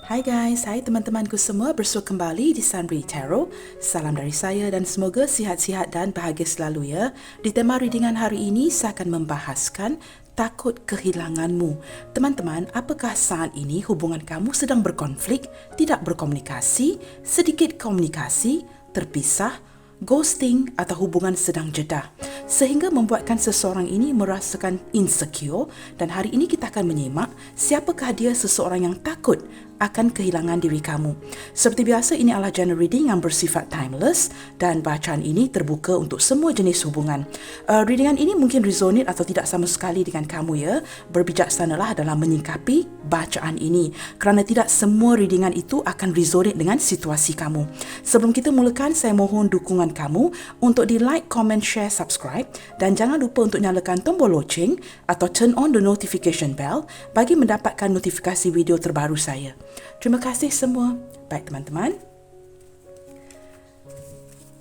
Hai guys, hai teman-temanku semua, bersua kembali di Sunray Tarot. Salam dari saya dan semoga sihat-sihat dan bahagia selalu ya. Di tema readingan hari ini, saya akan membahaskan takut kehilanganmu. Teman-teman, apakah saat ini hubungan kamu sedang berkonflik, tidak berkomunikasi, sedikit komunikasi, terpisah, ghosting atau hubungan sedang jedah, sehingga membuatkan seseorang ini merasakan insecure. Dan hari ini kita akan menyimak siapakah dia seseorang yang takut akan kehilangan diri kamu. Seperti biasa, ini adalah general reading yang bersifat timeless dan bacaan ini terbuka untuk semua jenis hubungan. Readingan ini mungkin resonate atau tidak sama sekali dengan kamu ya. Berbijaksanalah dalam menyingkapi bacaan ini kerana tidak semua readingan itu akan resonate dengan situasi kamu. Sebelum kita mulakan, saya mohon dukungan kamu untuk di like, comment, share, subscribe dan jangan lupa untuk nyalakan tombol loceng atau turn on the notification bell bagi mendapatkan notifikasi video terbaru saya. Terima kasih semua. Baik teman-teman,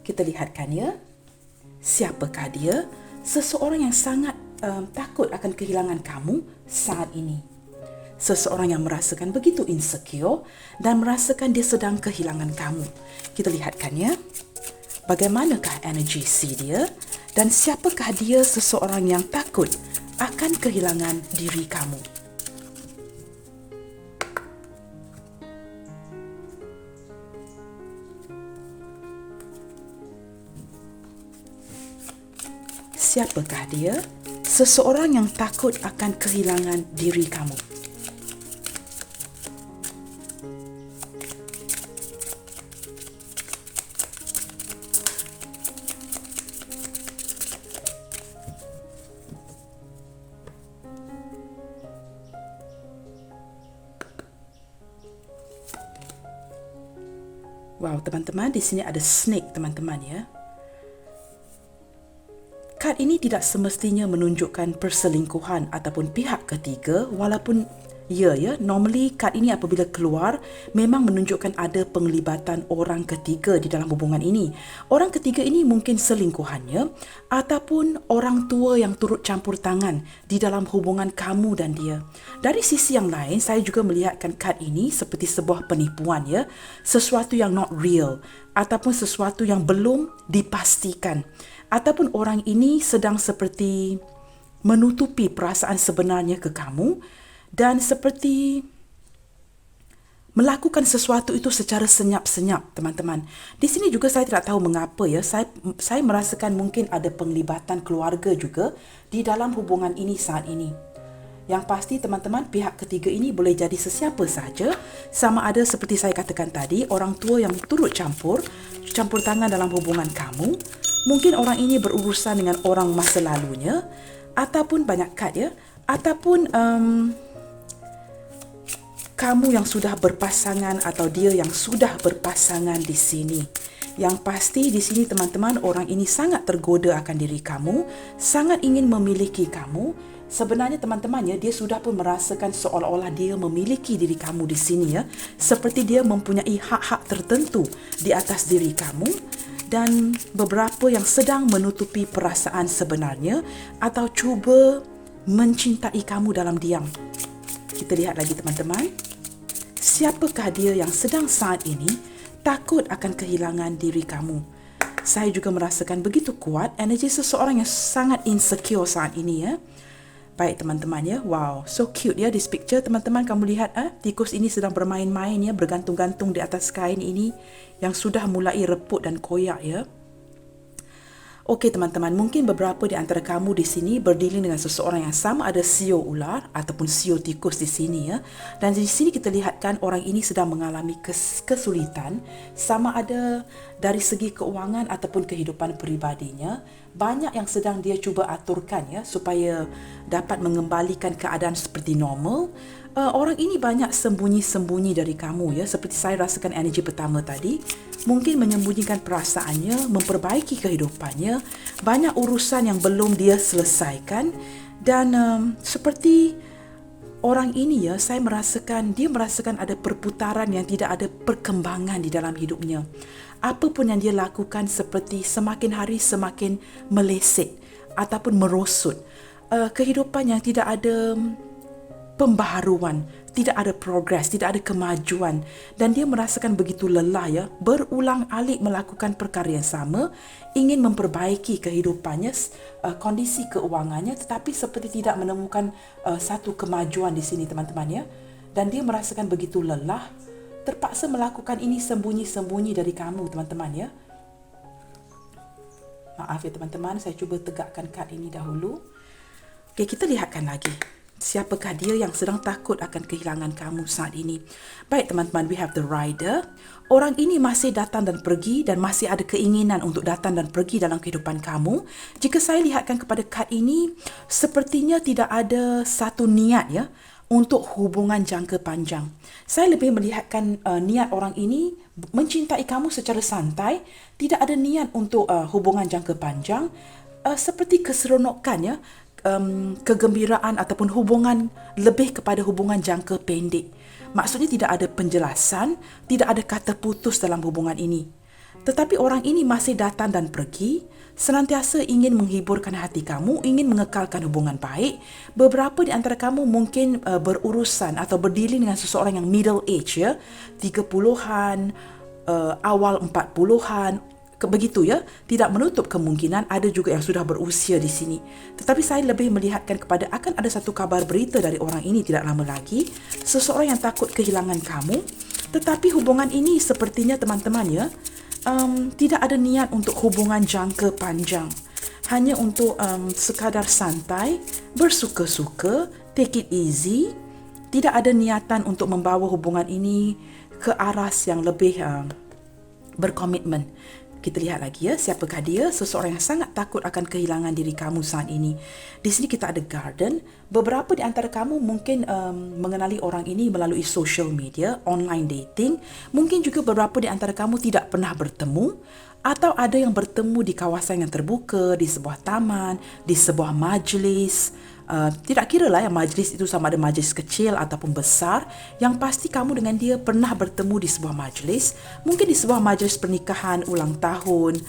kita lihatkan ya, siapakah dia seseorang yang sangat takut akan kehilangan kamu saat ini. Seseorang yang merasakan begitu insecure dan merasakan dia sedang kehilangan kamu. Kita lihatkan ya, bagaimanakah energi si dia dan siapakah dia seseorang yang takut akan kehilangan diri kamu. Siapakah dia seseorang yang takut akan kehilangan diri kamu? Wow, teman-teman, di sini ada snake, teman-teman ya. Kad ini tidak semestinya menunjukkan perselingkuhan ataupun pihak ketiga, walaupun ya, normally kad ini apabila keluar memang menunjukkan ada penglibatan orang ketiga di dalam hubungan ini. Orang ketiga ini mungkin selingkuhannya ataupun orang tua yang turut campur tangan di dalam hubungan kamu dan dia. Dari sisi yang lain, saya juga melihatkan kad ini seperti sebuah penipuan ya, sesuatu yang not real ataupun sesuatu yang belum dipastikan. Ataupun orang ini sedang seperti menutupi perasaan sebenarnya ke kamu dan seperti melakukan sesuatu itu secara senyap-senyap, teman-teman. Di sini juga saya tidak tahu mengapa ya, saya merasakan mungkin ada penglibatan keluarga juga di dalam hubungan ini saat ini. Yang pasti teman-teman, pihak ketiga ini boleh jadi sesiapa saja, sama ada seperti saya katakan tadi, orang tua yang turut campur tangan dalam hubungan kamu. Mungkin orang ini berurusan dengan orang masa lalunya, ataupun banyak kad ya, ataupun kamu yang sudah berpasangan atau dia yang sudah berpasangan di sini. Yang pasti di sini teman-teman, orang ini sangat tergoda akan diri kamu, sangat ingin memiliki kamu. Sebenarnya teman-teman ya, dia sudah pun merasakan seolah-olah dia memiliki diri kamu di sini ya, seperti dia mempunyai hak-hak tertentu di atas diri kamu. Dan beberapa yang sedang menutupi perasaan sebenarnya atau cuba mencintai kamu dalam diam. Kita lihat lagi teman-teman. Siapakah dia yang sedang saat ini takut akan kehilangan diri kamu? Saya juga merasakan begitu kuat energi seseorang yang sangat insecure saat ini ya. Baik teman-teman ya, wow, so cute ya this picture. Teman-teman, kamu lihat tikus ini sedang bermain-main ya, bergantung-gantung di atas kain ini yang sudah mulai reput dan koyak ya. Okey teman-teman, mungkin beberapa di antara kamu di sini berdealing dengan seseorang yang sama ada sio ular ataupun sio tikus di sini ya. Dan di sini kita lihatkan orang ini sedang mengalami kesulitan, sama ada dari segi keuangan ataupun kehidupan peribadinya. Banyak yang sedang dia cuba aturkan ya supaya dapat mengembalikan keadaan seperti normal. Orang ini banyak sembunyi-sembunyi dari kamu ya, seperti saya rasakan energi pertama tadi. Mungkin menyembunyikan perasaannya, memperbaiki kehidupannya, banyak urusan yang belum dia selesaikan. Dan seperti orang ini ya, dia merasakan ada perputaran yang tidak ada perkembangan di dalam hidupnya. Apa pun yang dia lakukan seperti semakin hari semakin meleset ataupun merosot. Kehidupan yang tidak ada pembaharuan, tidak ada progres, tidak ada kemajuan, dan dia merasakan begitu lelah ya, berulang-alik melakukan perkara yang sama, ingin memperbaiki kehidupannya, kondisi keuangannya, tetapi seperti tidak menemukan satu kemajuan di sini teman-teman ya. Dan dia merasakan begitu lelah, terpaksa melakukan ini sembunyi-sembunyi dari kamu teman-teman ya. Maaf ya teman-teman, saya cuba tegakkan kad ini dahulu. Okey, kita lihatkan lagi. Siapakah dia yang sedang takut akan kehilangan kamu saat ini? Baik teman-teman, we have the rider. Orang ini masih datang dan pergi dan masih ada keinginan untuk datang dan pergi dalam kehidupan kamu. Jika saya lihatkan kepada kad ini, sepertinya tidak ada satu niat ya untuk hubungan jangka panjang. Saya lebih melihatkan niat orang ini mencintai kamu secara santai, tidak ada niat untuk hubungan jangka panjang, seperti keseronokan ya, kegembiraan ataupun hubungan lebih kepada hubungan jangka pendek. Maksudnya tidak ada penjelasan, tidak ada kata putus dalam hubungan ini. Tetapi orang ini masih datang dan pergi, senantiasa ingin menghiburkan hati kamu, ingin mengekalkan hubungan baik. Beberapa di antara kamu mungkin berurusan atau berdiri dengan seseorang yang middle age ya, 30-an, awal 40-an, begitu ya. Tidak menutup kemungkinan ada juga yang sudah berusia di sini. Tetapi saya lebih melihatkan kepada akan ada satu kabar berita dari orang ini tidak lama lagi, seseorang yang takut kehilangan kamu. Tetapi hubungan ini sepertinya teman-teman ya, tidak ada niat untuk hubungan jangka panjang. Hanya untuk sekadar santai, bersuka-suka, take it easy. Tidak ada niatan untuk membawa hubungan ini ke aras yang lebih berkomitmen. Kita lihat lagi ya, siapakah dia? Seseorang yang sangat takut akan kehilangan diri kamu saat ini. Di sini kita ada garden. Beberapa di antara kamu mungkin mengenali orang ini melalui social media, online dating. Mungkin juga beberapa di antara kamu tidak pernah bertemu, atau ada yang bertemu di kawasan yang terbuka, di sebuah taman, di sebuah majlis. Tidak kira lah yang majlis itu sama ada majlis kecil ataupun besar, yang pasti kamu dengan dia pernah bertemu di sebuah majlis, mungkin di sebuah majlis pernikahan, ulang tahun,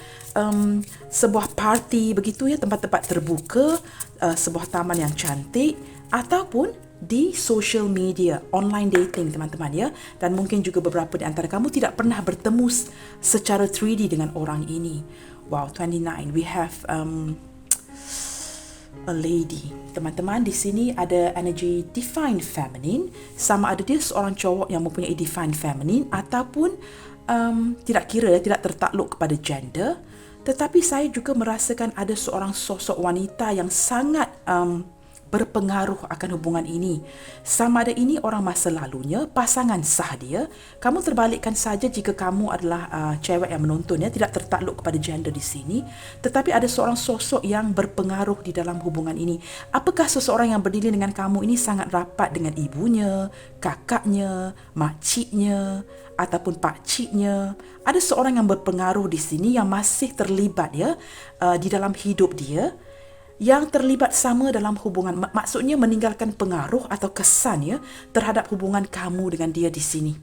sebuah parti begitu ya, tempat-tempat terbuka, sebuah taman yang cantik, ataupun di social media, online dating teman-teman ya. Dan mungkin juga beberapa di antara kamu tidak pernah bertemu secara 3D dengan orang ini. Wow, 29, we have a lady. Teman-teman, di sini ada energy divine feminine, sama ada dia seorang cowok yang mempunyai divine feminine ataupun tidak kira, tidak tertakluk kepada gender. Tetapi saya juga merasakan ada seorang sosok wanita yang sangat berpengaruh akan hubungan ini. Sama ada ini orang masa lalunya, pasangan sah dia. Kamu terbalikkan saja jika kamu adalah cewek yang menonton ya, tidak tertakluk kepada gender di sini. Tetapi ada seorang sosok yang berpengaruh di dalam hubungan ini. Apakah seseorang yang berdiri dengan kamu ini sangat rapat dengan ibunya, kakaknya, makciknya, ataupun pakciknya? Ada seorang yang berpengaruh di sini yang masih terlibat ya di dalam hidup dia, yang terlibat sama dalam hubungan, maksudnya meninggalkan pengaruh atau kesan ya terhadap hubungan kamu dengan dia di sini.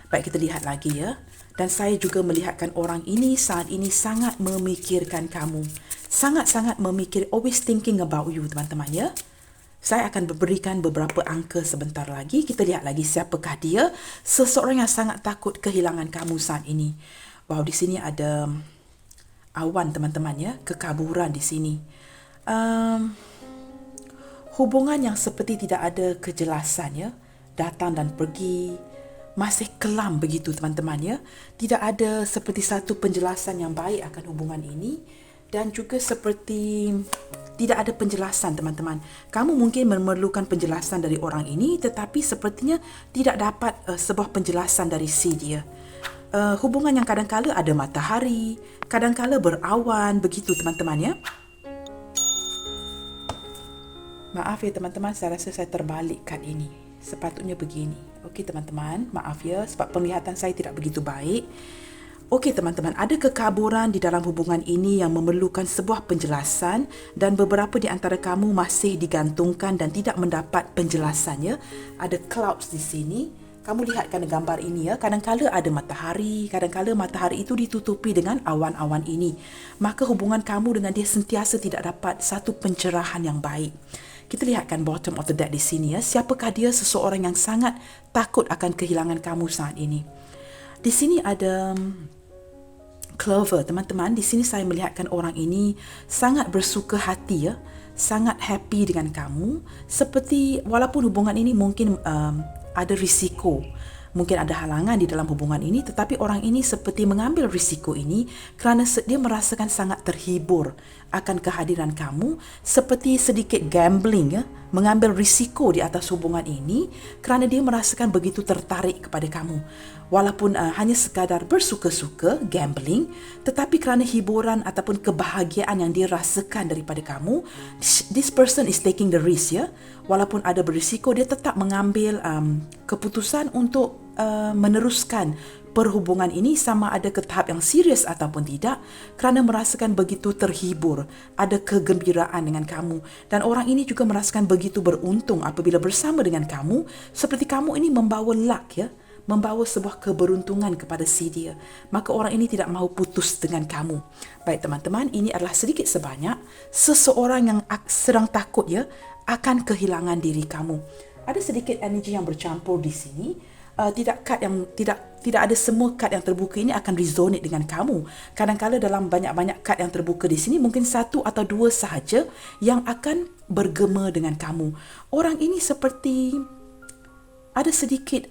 Baik, kita lihat lagi ya. Dan saya juga melihatkan orang ini saat ini sangat memikirkan kamu. Sangat-sangat memikir, always thinking about you teman-teman ya. Saya akan berikan beberapa angka sebentar lagi. Kita lihat lagi siapakah dia, seseorang yang sangat takut kehilangan kamu saat ini. Wow, di sini ada awan teman-teman ya, kekaburan di sini. Hubungan yang seperti tidak ada kejelasan ya, datang dan pergi, masih kelam begitu teman-teman ya. Tidak ada seperti satu penjelasan yang baik akan hubungan ini, dan juga seperti tidak ada penjelasan teman-teman. Kamu mungkin memerlukan penjelasan dari orang ini, tetapi sepertinya tidak dapat sebuah penjelasan dari si dia. Hubungan yang kadang-kala ada matahari, kadang-kala berawan, begitu teman-teman ya. Maaf ya teman-teman, saya rasa saya terbalik kad ini. Sepatutnya begini. Okey teman-teman, maaf ya sebab penglihatan saya tidak begitu baik. Okey teman-teman, ada kekaburan di dalam hubungan ini yang memerlukan sebuah penjelasan, dan beberapa di antara kamu masih digantungkan dan tidak mendapat penjelasannya. Ada clouds di sini. Kamu lihatkan gambar ini ya, kadang-kala ada matahari, kadang-kala matahari itu ditutupi dengan awan-awan ini. Maka hubungan kamu dengan dia sentiasa tidak dapat satu pencerahan yang baik. Kita lihatkan bottom of the deck di sini ya. Siapakah dia? Seseorang yang sangat takut akan kehilangan kamu saat ini. Di sini ada Clover, teman-teman. Di sini saya melihatkan orang ini sangat bersuka hati ya, sangat happy dengan kamu. Seperti walaupun hubungan ini mungkin ada risiko, mungkin ada halangan di dalam hubungan ini, tetapi orang ini seperti mengambil risiko ini kerana dia merasakan sangat terhibur akan kehadiran kamu, seperti sedikit gambling ya, mengambil risiko di atas hubungan ini kerana dia merasakan begitu tertarik kepada kamu. Walaupun hanya sekadar bersuka-suka, gambling, tetapi kerana hiburan ataupun kebahagiaan yang dia rasakan daripada kamu, this person is taking the risk ya. Walaupun ada berisiko, dia tetap mengambil keputusan untuk meneruskan perhubungan ini sama ada ke tahap yang serius ataupun tidak, kerana merasakan begitu terhibur, ada kegembiraan dengan kamu. Dan orang ini juga merasakan begitu beruntung apabila bersama dengan kamu, seperti kamu ini membawa luck ya, membawa sebuah keberuntungan kepada si dia. Maka orang ini tidak mahu putus dengan kamu. Baik teman-teman, ini adalah sedikit sebanyak seseorang yang sedang takut ya akan kehilangan diri kamu. Ada sedikit energi yang bercampur di sini. Tidak ada semua kad yang terbuka ini akan resonate dengan kamu. Kadang-kadang dalam banyak-banyak kad yang terbuka di sini, mungkin satu atau dua sahaja yang akan bergema dengan kamu. Orang ini seperti ada sedikit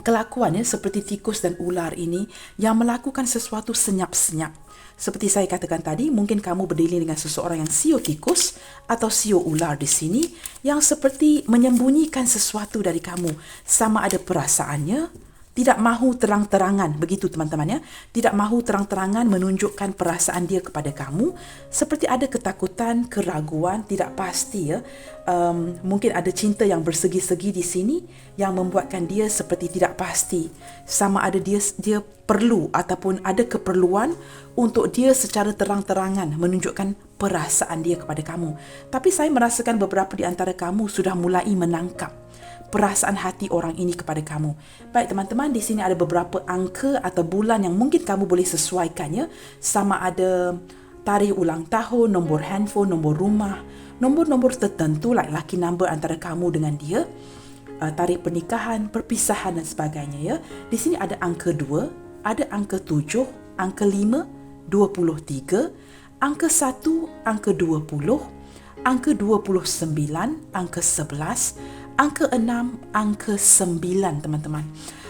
kelakuan ya, seperti tikus dan ular ini yang melakukan sesuatu senyap-senyap. Seperti saya katakan tadi, mungkin kamu berdiri dengan seseorang yang sio tikus atau sio ular di sini yang seperti menyembunyikan sesuatu dari kamu. Sama ada perasaannya, tidak mahu terang-terangan, begitu teman-teman ya. Tidak mahu terang-terangan menunjukkan perasaan dia kepada kamu. Seperti ada ketakutan, keraguan, tidak pasti ya. Mungkin ada cinta yang bersegi-segi di sini yang membuatkan dia seperti tidak pasti. Sama ada dia perlu ataupun ada keperluan untuk dia secara terang-terangan menunjukkan perasaan dia kepada kamu. Tapi saya merasakan beberapa di antara kamu sudah mulai menangkap perasaan hati orang ini kepada kamu. Baik teman-teman, di sini ada beberapa angka atau bulan yang mungkin kamu boleh sesuaikan ya. Sama ada tarikh ulang tahun, nombor handphone, nombor rumah, nombor-nombor tertentu like lucky number antara kamu dengan dia, tarikh pernikahan, perpisahan dan sebagainya ya. Di sini ada angka 2, ada angka 7, angka 5, 23, angka 1, angka 20, angka 29, angka 11, angka 6, angka 9 teman-teman.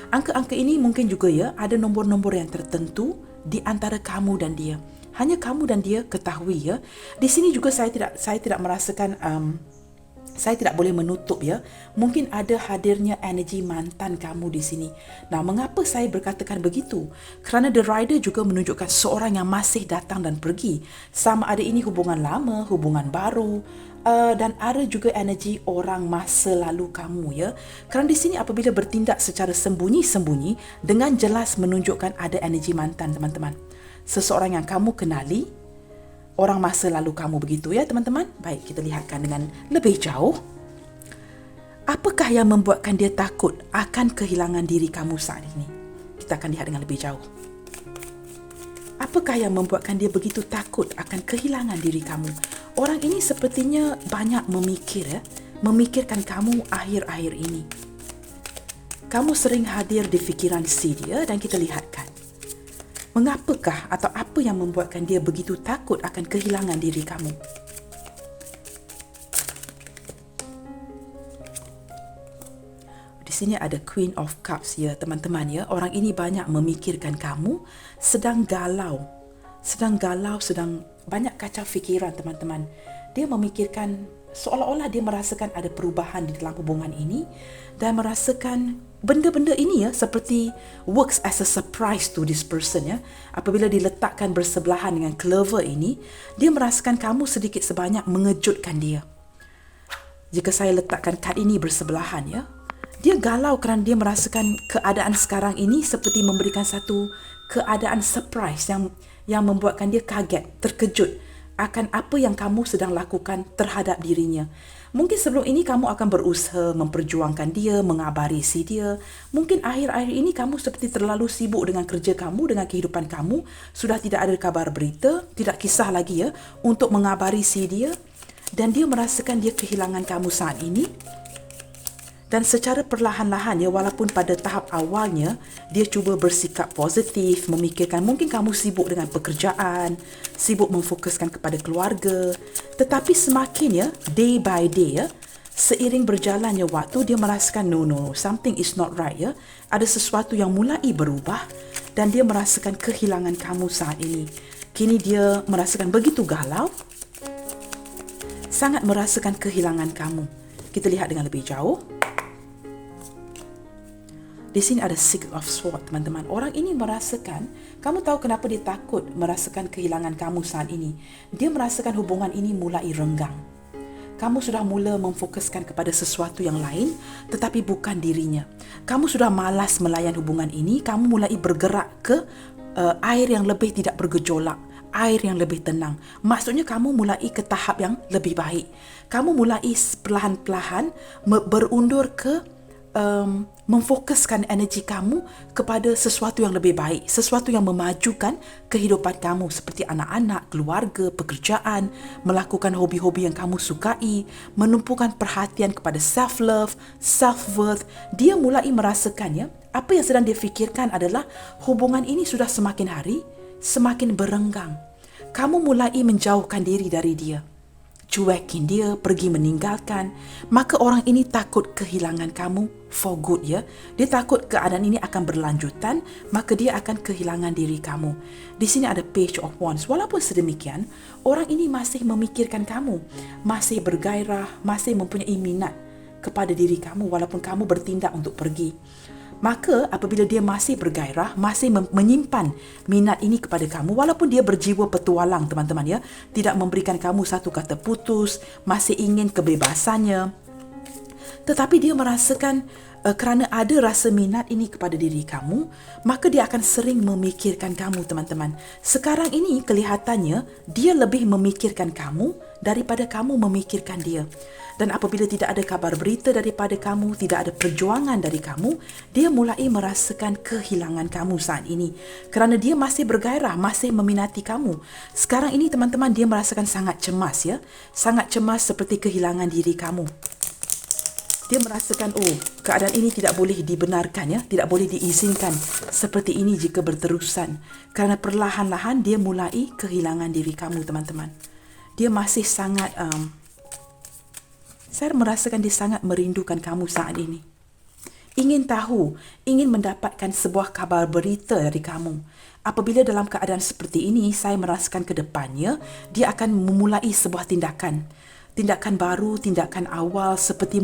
Angka-angka ini mungkin juga ya ada nombor-nombor yang tertentu di antara kamu dan dia. Hanya kamu dan dia ketahui ya. Di sini juga saya tidak merasakan saya tidak boleh menutup ya. Mungkin ada hadirnya energi mantan kamu di sini. Nah, mengapa saya berkatakan begitu? Kerana The Rider juga menunjukkan seorang yang masih datang dan pergi. Sama ada ini hubungan lama, hubungan baru, dan ada juga energi orang masa lalu kamu ya. Kerana di sini apabila bertindak secara sembunyi-sembunyi, dengan jelas menunjukkan ada energi mantan teman-teman. Seseorang yang kamu kenali, orang masa lalu kamu, begitu ya teman-teman. Baik, kita lihatkan dengan lebih jauh. Apakah yang membuatkan dia takut akan kehilangan diri kamu saat ini? Kita akan lihat dengan lebih jauh. Apakah yang membuatkan dia begitu takut akan kehilangan diri kamu? Orang ini sepertinya banyak memikir ya, memikirkan kamu akhir-akhir ini. Kamu sering hadir di fikiran si dia dan kita lihatkan. Mengapakah atau apa yang membuatkan dia begitu takut akan kehilangan diri kamu? Di sini ada Queen of Cups ya teman-teman ya. Orang ini banyak memikirkan kamu sedang galau, sedang banyak kacau fikiran teman-teman. Dia memikirkan seolah-olah dia merasakan ada perubahan di dalam hubungan ini dan merasakan benda-benda ini ya seperti works as a surprise to this person ya. Apabila diletakkan bersebelahan dengan Clover ini, dia merasakan kamu sedikit sebanyak mengejutkan dia. Jika saya letakkan kad ini bersebelahan ya, dia galau kerana dia merasakan keadaan sekarang ini seperti memberikan satu keadaan surprise yang membuatkan dia kaget, terkejut akan apa yang kamu sedang lakukan terhadap dirinya. Mungkin sebelum ini kamu akan berusaha memperjuangkan dia, mengabari si dia. Mungkin akhir-akhir ini kamu seperti terlalu sibuk dengan kerja kamu, dengan kehidupan kamu. Sudah tidak ada kabar berita, tidak kisah lagi ya untuk mengabari si dia. dan dia merasakan dia kehilangan kamu saat ini. Dan secara perlahan-lahan ya, walaupun pada tahap awalnya dia cuba bersikap positif, memikirkan mungkin kamu sibuk dengan pekerjaan, sibuk memfokuskan kepada keluarga, tetapi semakin ya, day by day ya, seiring berjalannya waktu, dia merasakan no, something is not right ya. Ada sesuatu yang mulai berubah dan dia merasakan kehilangan kamu saat ini. Kini dia merasakan begitu galau, sangat merasakan kehilangan kamu. Kita lihat dengan lebih jauh. Di sini ada Six of Swords, teman-teman. Orang ini merasakan, kamu tahu kenapa dia takut merasakan kehilangan kamu saat ini. Dia merasakan hubungan ini mulai renggang. Kamu sudah mula memfokuskan kepada sesuatu yang lain, tetapi bukan dirinya. Kamu sudah malas melayan hubungan ini, kamu mulai bergerak ke air yang lebih tidak bergejolak, air yang lebih tenang. Maksudnya kamu mulai ke tahap yang lebih baik. Kamu mulai perlahan-lahan berundur ke memfokuskan energi kamu kepada sesuatu yang lebih baik, sesuatu yang memajukan kehidupan kamu seperti anak-anak, keluarga, pekerjaan, melakukan hobi-hobi yang kamu sukai, menumpukan perhatian kepada self-love, self-worth. Dia mulai merasakan ya, apa yang sedang dia fikirkan adalah hubungan ini sudah semakin hari semakin berenggang. Kamu mulai menjauhkan diri dari dia, cuekin dia, pergi meninggalkan. Maka orang ini takut kehilangan kamu for good ya. Dia takut keadaan ini akan berlanjutan, maka dia akan kehilangan diri kamu. Di sini ada Page of Wands. Walaupun sedemikian, orang ini masih memikirkan kamu, masih bergairah, masih mempunyai minat kepada diri kamu walaupun kamu bertindak untuk pergi. Maka apabila dia masih bergairah, masih menyimpan minat ini kepada kamu, walaupun dia berjiwa petualang, teman-teman ya, tidak memberikan kamu satu kata putus, masih ingin kebebasannya, tetapi dia merasakan kerana ada rasa minat ini kepada diri kamu, maka dia akan sering memikirkan kamu, teman-teman. Sekarang ini kelihatannya dia lebih memikirkan kamu daripada kamu memikirkan dia. Dan apabila tidak ada kabar berita daripada kamu, tidak ada perjuangan dari kamu, dia mulai merasakan kehilangan kamu saat ini. Kerana dia masih bergairah, masih meminati kamu. Sekarang ini teman-teman, dia merasakan sangat cemas ya. Sangat cemas seperti kehilangan diri kamu. Dia merasakan, keadaan ini tidak boleh dibenarkan ya, tidak boleh diizinkan seperti ini jika berterusan. Kerana perlahan-lahan dia mulai kehilangan diri kamu, teman-teman. Dia masih sangat saya merasakan dia sangat merindukan kamu saat ini. Ingin tahu, ingin mendapatkan sebuah kabar berita dari kamu. Apabila dalam keadaan seperti ini, saya merasakan ke depannya, dia akan memulai sebuah tindakan. Tindakan baru, tindakan awal seperti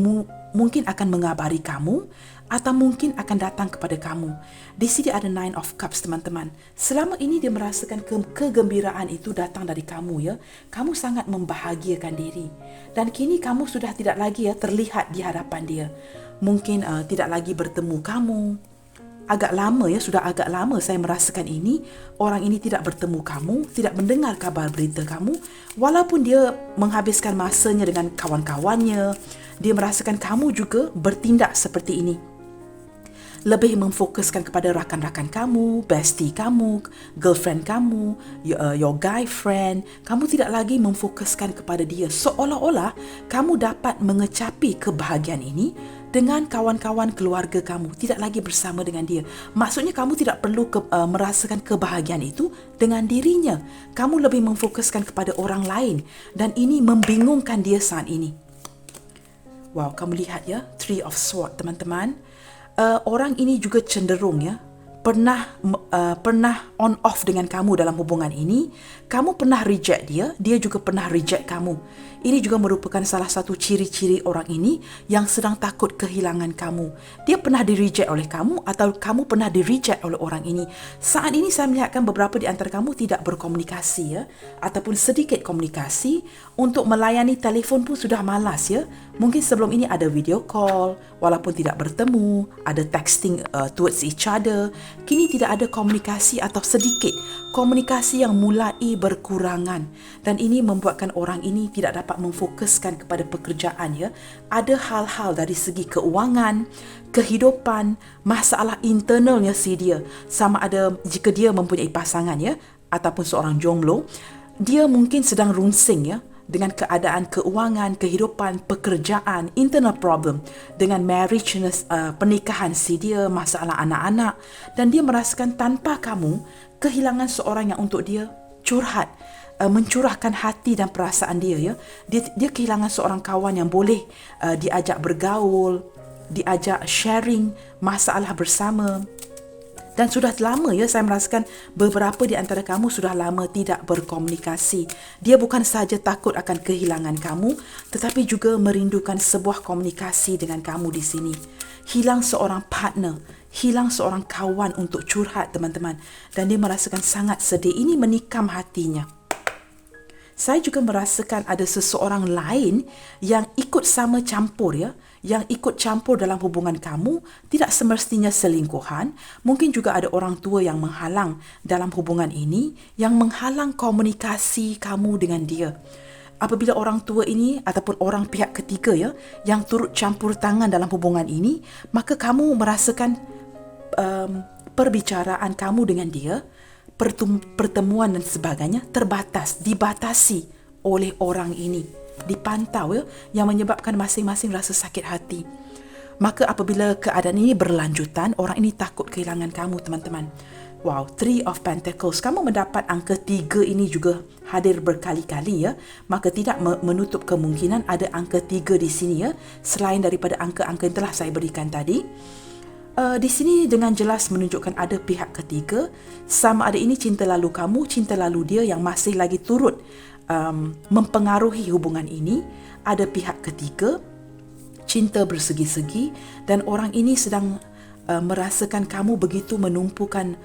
mungkin akan mengabari kamu atau mungkin akan datang kepada kamu. Di sini ada Nine of Cups, teman-teman. Selama ini dia merasakan kegembiraan itu datang dari kamu ya. Kamu sangat membahagiakan diri. Dan kini kamu sudah tidak lagi ya terlihat di hadapan dia. Mungkin tidak lagi bertemu kamu. Agak lama ya, sudah agak lama saya merasakan ini. Orang ini tidak bertemu kamu, tidak mendengar kabar berita kamu. Walaupun dia menghabiskan masanya dengan kawan-kawannya, dia merasakan kamu juga bertindak seperti ini. Lebih memfokuskan kepada rakan-rakan kamu, bestie kamu, girlfriend kamu, your guy friend. Kamu tidak lagi memfokuskan kepada dia. Seolah-olah kamu dapat mengecapi kebahagiaan ini dengan kawan-kawan keluarga kamu, tidak lagi bersama dengan dia. Maksudnya kamu tidak perlu merasakan kebahagiaan itu dengan dirinya. Kamu lebih memfokuskan kepada orang lain dan ini membingungkan dia saat ini. Wow, kamu lihat ya, Three of Swords, teman-teman. Orang ini juga cenderung ya, pernah on off dengan kamu dalam hubungan ini. Kamu pernah reject dia, dia juga pernah reject kamu. Ini juga merupakan salah satu ciri-ciri orang ini yang sedang takut kehilangan kamu. Dia pernah di-reject oleh kamu atau kamu pernah di-reject oleh orang ini. Saat ini saya melihatkan beberapa di antara kamu tidak berkomunikasi ya, ataupun sedikit komunikasi. Untuk melayani telefon pun sudah malas ya. Mungkin sebelum ini ada video call, walaupun tidak bertemu, ada texting towards each other. Kini tidak ada komunikasi atau sedikit komunikasi yang mulai berkurangan. Dan ini membuatkan orang ini tidak dapat memfokuskan kepada pekerjaan ya. Ada hal-hal dari segi keuangan, kehidupan, masalah internalnya si dia. Sama ada jika dia mempunyai pasangan ya, ataupun seorang jomblo, dia mungkin sedang runsing ya. dengan keadaan keuangan, kehidupan, pekerjaan, internal problem, dengan marriage, pernikahan si dia, masalah anak-anak, dan dia merasakan tanpa kamu kehilangan seorang yang untuk dia curhat, mencurahkan hati dan perasaan dia, ya. Dia kehilangan seorang kawan yang boleh diajak bergaul, diajak sharing masalah bersama. Dan sudah lama, ya, saya merasakan beberapa di antara kamu sudah lama tidak berkomunikasi. Dia bukan sahaja takut akan kehilangan kamu, tetapi juga merindukan sebuah komunikasi dengan kamu di sini. Hilang seorang partner, hilang seorang kawan untuk curhat, teman-teman. Dan dia merasakan sangat sedih. Ini menikam hatinya. Saya juga merasakan ada seseorang lain yang ikut sama campur, ya, yang ikut campur dalam hubungan kamu, tidak semestinya selingkuhan. Mungkin juga ada orang tua yang menghalang dalam hubungan ini, yang menghalang komunikasi kamu dengan dia. Apabila orang tua ini ataupun orang pihak ketiga, ya, yang turut campur tangan dalam hubungan ini, maka kamu merasakan perbicaraan kamu dengan dia, pertemuan dan sebagainya terbatas, dibatasi oleh orang ini, dipantau, ya, yang menyebabkan masing-masing rasa sakit hati. Maka apabila keadaan ini berlanjutan, orang ini takut kehilangan kamu, teman-teman. Wow, Three of Pentacles. Kamu mendapat angka 3 ini juga hadir berkali-kali, ya. Maka tidak menutup kemungkinan ada angka 3 di sini, ya, selain daripada angka-angka yang telah saya berikan tadi. Di sini dengan jelas menunjukkan ada pihak ketiga, sama ada ini cinta lalu kamu, cinta lalu dia yang masih lagi turut mempengaruhi hubungan ini. Ada pihak ketiga, cinta bersegi-segi, dan orang ini sedang merasakan kamu begitu menumpukan,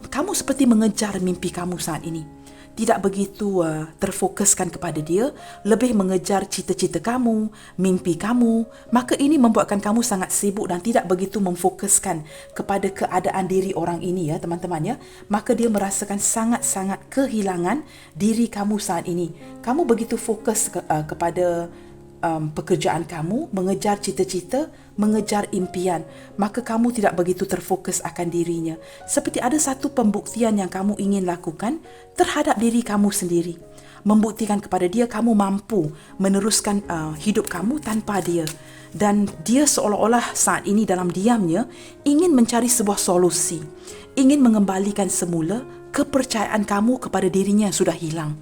kamu seperti mengejar mimpi kamu saat ini. Tidak begitu terfokuskan kepada dia, lebih mengejar cita-cita kamu, mimpi kamu. Maka ini membuatkan kamu sangat sibuk dan tidak begitu memfokuskan kepada keadaan diri orang ini, ya, teman-teman, ya. Maka dia merasakan sangat-sangat kehilangan diri kamu saat ini. Kamu begitu fokus kepada pekerjaan kamu, mengejar cita-cita, mengejar impian, maka kamu tidak begitu terfokus akan dirinya. Seperti ada satu pembuktian yang kamu ingin lakukan terhadap diri kamu sendiri. Membuktikan kepada dia kamu mampu meneruskan hidup kamu tanpa dia. Dan dia seolah-olah saat ini dalam diamnya ingin mencari sebuah solusi. Ingin mengembalikan semula kepercayaan kamu kepada dirinya yang sudah hilang.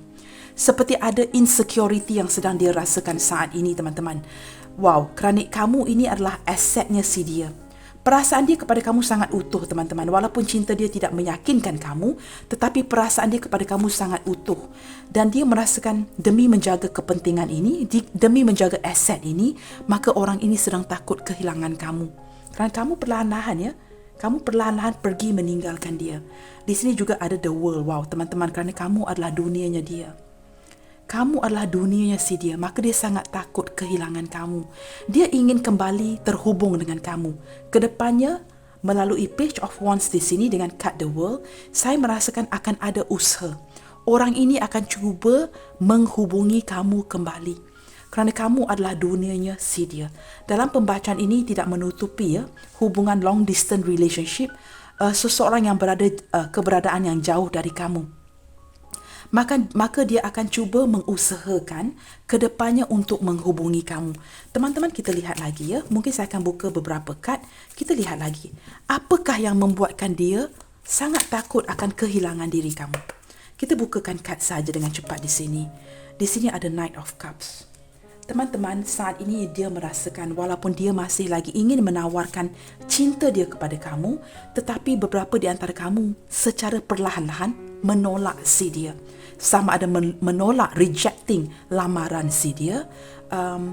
Seperti ada insecurity yang sedang dia rasakan saat ini, teman-teman. Wow, kerana kamu ini adalah asetnya si dia. Perasaan dia kepada kamu sangat utuh, teman-teman. Walaupun cinta dia tidak meyakinkan kamu, tetapi perasaan dia kepada kamu sangat utuh. Dan dia merasakan demi menjaga kepentingan ini, demi menjaga aset ini, maka orang ini sedang takut kehilangan kamu. Kerana kamu perlahan-lahan, ya, kamu perlahan-lahan pergi meninggalkan dia. Di sini juga ada the world. Wow, teman-teman, kerana kamu adalah dunianya dia. Kamu adalah dunianya si dia, maka dia sangat takut kehilangan kamu. Dia ingin kembali terhubung dengan kamu. Kedepannya, melalui Page of Wands di sini dengan Cut the World, saya merasakan akan ada usaha. Orang ini akan cuba menghubungi kamu kembali. Kerana kamu adalah dunianya si dia. Dalam pembacaan ini tidak menutupi, ya, hubungan long distance relationship, seseorang yang berada keberadaan yang jauh dari kamu. Maka dia akan cuba mengusahakan kedepannya untuk menghubungi kamu. Teman-teman, kita lihat lagi, ya. Mungkin saya akan buka beberapa kad. Kita lihat lagi. Apakah yang membuatkan dia sangat takut akan kehilangan diri kamu? Kita bukakan kad saja dengan cepat di sini. Di sini ada Knight of Cups. Teman-teman, saat ini dia merasakan walaupun dia masih lagi ingin menawarkan cinta dia kepada kamu, tetapi beberapa di antara kamu secara perlahan-lahan menolak si dia. Sama ada menolak, rejecting lamaran si dia.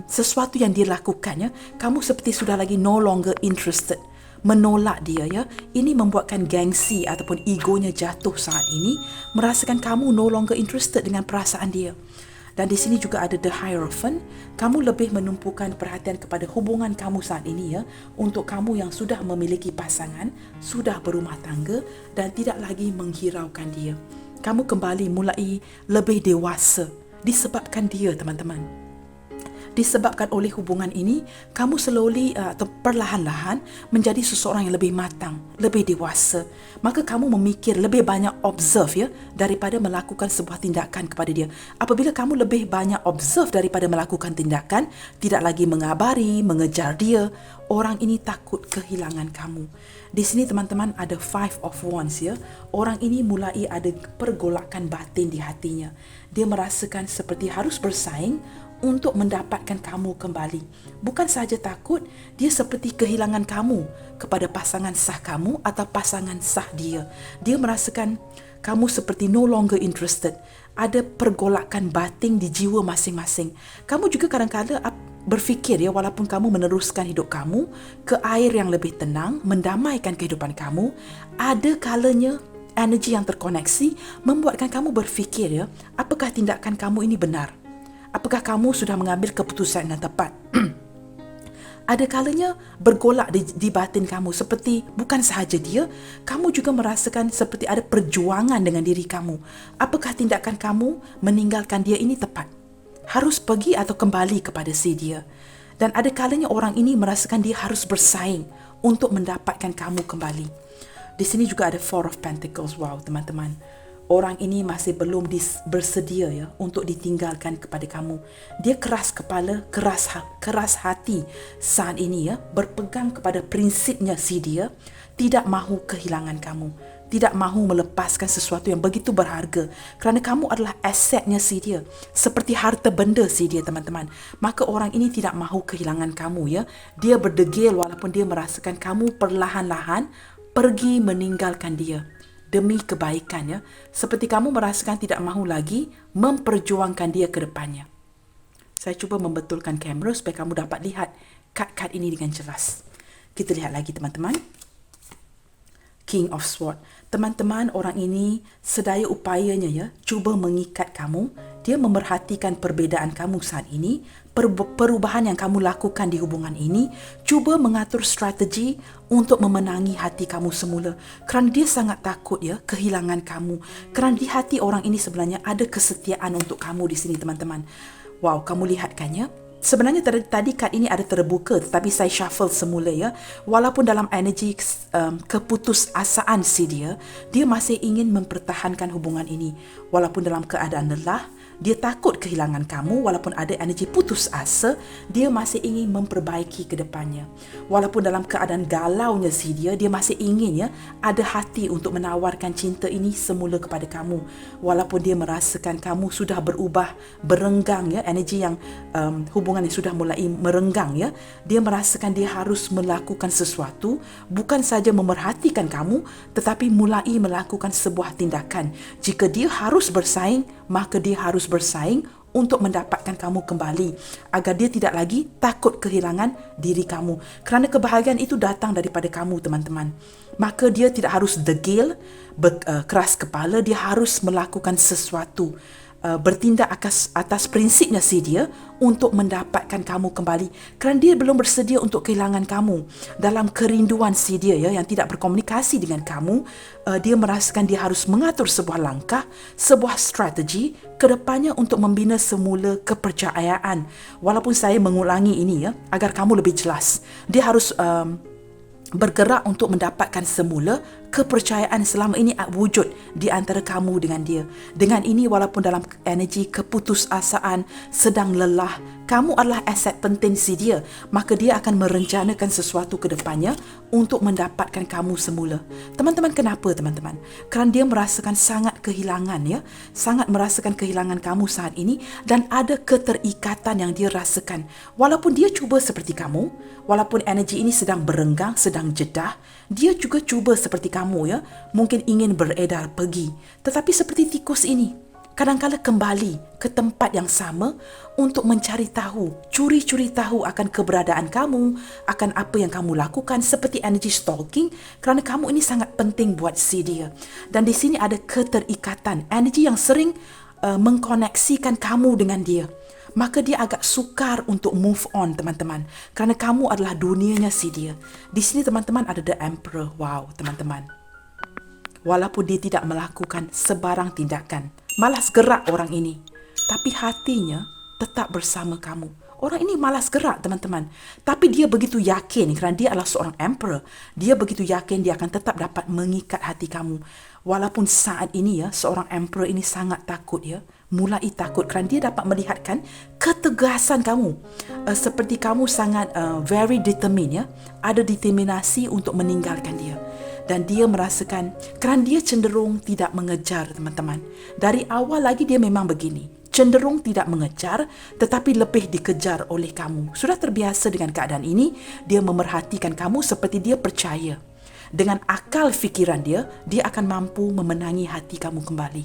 Sesuatu yang dia lakukannya, kamu seperti sudah lagi no longer interested. Menolak dia, ya. Ini membuatkan gengsi ataupun egonya jatuh saat ini. Merasakan kamu no longer interested dengan perasaan dia. Dan di sini juga ada The Hierophant. Kamu lebih menumpukan perhatian kepada hubungan kamu saat ini, ya. Untuk kamu yang sudah memiliki pasangan, sudah berumah tangga dan tidak lagi menghiraukan dia. Kamu kembali mulai lebih dewasa disebabkan dia, teman-teman. Disebabkan oleh hubungan ini, kamu slowly atau perlahan-lahan menjadi seseorang yang lebih matang, lebih dewasa. Maka kamu memikir lebih banyak observe ya daripada melakukan sebuah tindakan kepada dia. Apabila kamu lebih banyak observe daripada melakukan tindakan, tidak lagi mengabari, mengejar dia, orang ini takut kehilangan kamu. Di sini teman-teman ada Five of Wands ya. Orang ini mulai ada pergolakan batin di hatinya. Dia merasakan seperti harus bersaing untuk mendapatkan kamu kembali. Bukan sahaja takut, dia seperti kehilangan kamu kepada pasangan sah kamu atau pasangan sah dia. Dia merasakan kamu seperti no longer interested. Ada pergolakan batin di jiwa masing-masing. Kamu juga kadang-kadang berfikir ya, walaupun kamu meneruskan hidup kamu ke air yang lebih tenang, mendamaikan kehidupan kamu, ada kalanya energi yang terkoneksi membuatkan kamu berfikir ya, apakah tindakan kamu ini benar? Apakah kamu sudah mengambil keputusan yang tepat? Ada kalanya bergolak di batin kamu, seperti bukan sahaja dia, kamu juga merasakan seperti ada perjuangan dengan diri kamu. Apakah tindakan kamu meninggalkan dia ini tepat? Harus pergi atau kembali kepada si dia. Dan ada kalanya orang ini merasakan dia harus bersaing untuk mendapatkan kamu kembali. Di sini juga ada Four of Pentacles. Wow, teman-teman. Orang ini masih belum bersedia ya untuk ditinggalkan kepada kamu. Dia keras kepala, keras hati saat ini ya, berpegang kepada prinsipnya si dia, tidak mahu kehilangan kamu. Tidak mahu melepaskan sesuatu yang begitu berharga kerana kamu adalah asetnya si dia, seperti harta benda si dia, teman-teman. Maka orang ini tidak mahu kehilangan kamu ya. Dia berdegil walaupun dia merasakan kamu perlahan-lahan pergi meninggalkan dia demi kebaikan ya. Seperti kamu merasakan tidak mahu lagi memperjuangkan dia ke depannya. Saya cuba membetulkan kamera supaya kamu dapat lihat kad-kad ini dengan jelas. Kita lihat lagi, teman-teman. King of Swords. Teman-teman, orang ini sedaya upayanya ya, cuba mengikat kamu. Dia memerhatikan perbezaan kamu saat ini, perubahan yang kamu lakukan di hubungan ini, cuba mengatur strategi untuk memenangi hati kamu semula. Kerana dia sangat takut ya kehilangan kamu. Kerana di hati orang ini sebenarnya ada kesetiaan untuk kamu di sini, teman-teman. Wow, kamu lihat kan ya? Sebenarnya tadi kad ini ada terbuka, tetapi saya shuffle semula ya. Walaupun dalam energi keputusasaan si dia masih ingin mempertahankan hubungan ini. Walaupun dalam keadaan lelah, dia takut kehilangan kamu. Walaupun ada energi putus asa, dia masih ingin memperbaiki ke depannya. Walaupun dalam keadaan galaunya si dia masih ingin ya ada hati untuk menawarkan cinta ini semula kepada kamu. Walaupun dia merasakan kamu sudah berubah, berenggang ya, energi yang hubungan yang sudah mulai merenggang ya, dia merasakan dia harus melakukan sesuatu, bukan saja memerhatikan kamu, tetapi mulai melakukan sebuah tindakan. Jika dia harus bersaing, maka dia harus bersaing untuk mendapatkan kamu kembali, agar dia tidak lagi takut kehilangan diri kamu. Kerana kebahagiaan itu datang daripada kamu, teman-teman. Maka dia tidak harus degil, keras kepala, dia harus melakukan sesuatu, bertindak atas prinsipnya si dia untuk mendapatkan kamu kembali. Kerana dia belum bersedia untuk kehilangan kamu. Dalam kerinduan si dia ya, yang tidak berkomunikasi dengan kamu, dia merasakan dia harus mengatur sebuah langkah, sebuah strategi ke depannya untuk membina semula kepercayaan. Walaupun saya mengulangi ini ya, agar kamu lebih jelas. Dia harus bergerak untuk mendapatkan semula kepercayaan selama ini wujud di antara kamu dengan dia. Dengan ini, walaupun dalam energi keputusasaan, sedang lelah, kamu adalah aset penting si dia, maka dia akan merencanakan sesuatu ke depannya untuk mendapatkan kamu semula. Teman-teman, kenapa teman-teman? Kerana dia merasakan sangat kehilangan ya, sangat merasakan kehilangan kamu saat ini, dan ada keterikatan yang dia rasakan. Walaupun dia cuba seperti kamu, walaupun energi ini sedang berenggang, sedang jedah, dia juga cuba seperti kamu ya, mungkin ingin beredar pergi. Tetapi seperti tikus ini, kadang-kala kembali ke tempat yang sama untuk mencari tahu, curi-curi tahu akan keberadaan kamu, akan apa yang kamu lakukan, seperti energi stalking, kerana kamu ini sangat penting buat si dia. Dan di sini ada keterikatan, energi yang sering mengkoneksikan kamu dengan dia. Maka dia agak sukar untuk move on, teman-teman. Kerana kamu adalah dunianya si dia. Di sini, teman-teman, ada The Emperor. Wow, teman-teman. Walaupun dia tidak melakukan sebarang tindakan, malas gerak orang ini, tapi hatinya tetap bersama kamu. Orang ini malas gerak, teman-teman. Tapi dia begitu yakin kerana dia adalah seorang emperor. Dia begitu yakin dia akan tetap dapat mengikat hati kamu. Walaupun saat ini seorang emperor ini sangat takut mulai takut kerana dia dapat melihatkan ketegasan kamu. Seperti kamu sangat very determined ada determinasi untuk meninggalkan dia. Dan dia merasakan kerana dia cenderung tidak mengejar, teman-teman. Dari awal lagi dia memang begini. Cenderung tidak mengejar tetapi lebih dikejar oleh kamu. Sudah terbiasa dengan keadaan ini, dia memerhatikan kamu seperti dia percaya. Dengan akal fikiran dia akan mampu memenangi hati kamu kembali.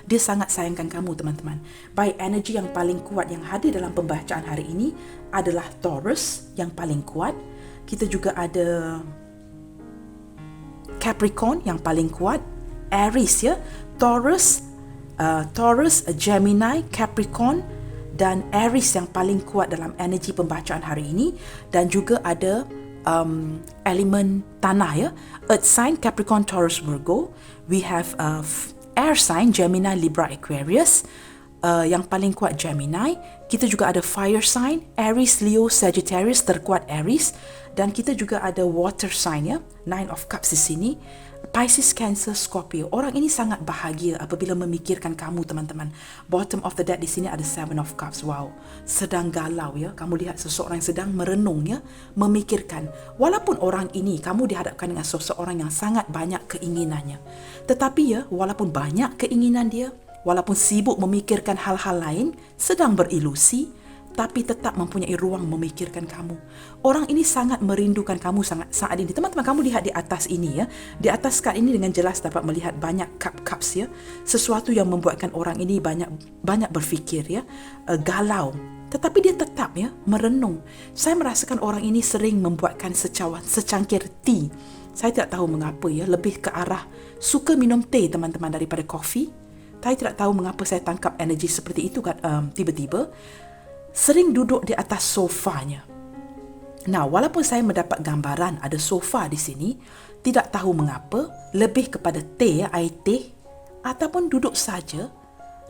Dia sangat sayangkan kamu, teman-teman. Baik, energi yang paling kuat yang hadir dalam pembacaan hari ini adalah Taurus yang paling kuat. Kita juga ada Capricorn yang paling kuat, Aries Taurus, Gemini, Capricorn dan Aries yang paling kuat dalam energi pembacaan hari ini. Dan juga ada elemen tanah Earth sign, Capricorn, Taurus, Virgo. We have air sign, Gemini, Libra, Aquarius. Yang paling kuat Gemini. Kita juga ada fire sign, Aries, Leo, Sagittarius, terkuat Aries. Dan kita juga ada water sign Nine of Cups di sini, Pisces, Cancer, Scorpio. Orang ini sangat bahagia apabila memikirkan kamu, teman-teman. Bottom of the deck di sini ada Seven of Cups. Wow, sedang galau Kamu lihat seseorang yang sedang merenung memikirkan. Walaupun orang ini kamu dihadapkan dengan seseorang yang sangat banyak keinginannya. Tetapi walaupun banyak keinginan dia, walaupun sibuk memikirkan hal-hal lain, sedang berilusi, tapi tetap mempunyai ruang memikirkan kamu. Orang ini sangat merindukan kamu saat ini. Teman-teman, kamu lihat di atas ini Di atas kad ini dengan jelas dapat melihat banyak cups Sesuatu yang membuatkan orang ini banyak berfikir galau. Tetapi dia tetap merenung. Saya merasakan orang ini sering membuatkan secangkir teh. Saya tidak tahu mengapa lebih ke arah suka minum teh, teman-teman, daripada kopi. Saya tidak tahu mengapa saya tangkap energi seperti itu tiba-tiba. Sering duduk di atas sofanya. Nah, walaupun saya mendapat gambaran ada sofa di sini, tidak tahu mengapa, lebih kepada teh, air teh, ataupun duduk saja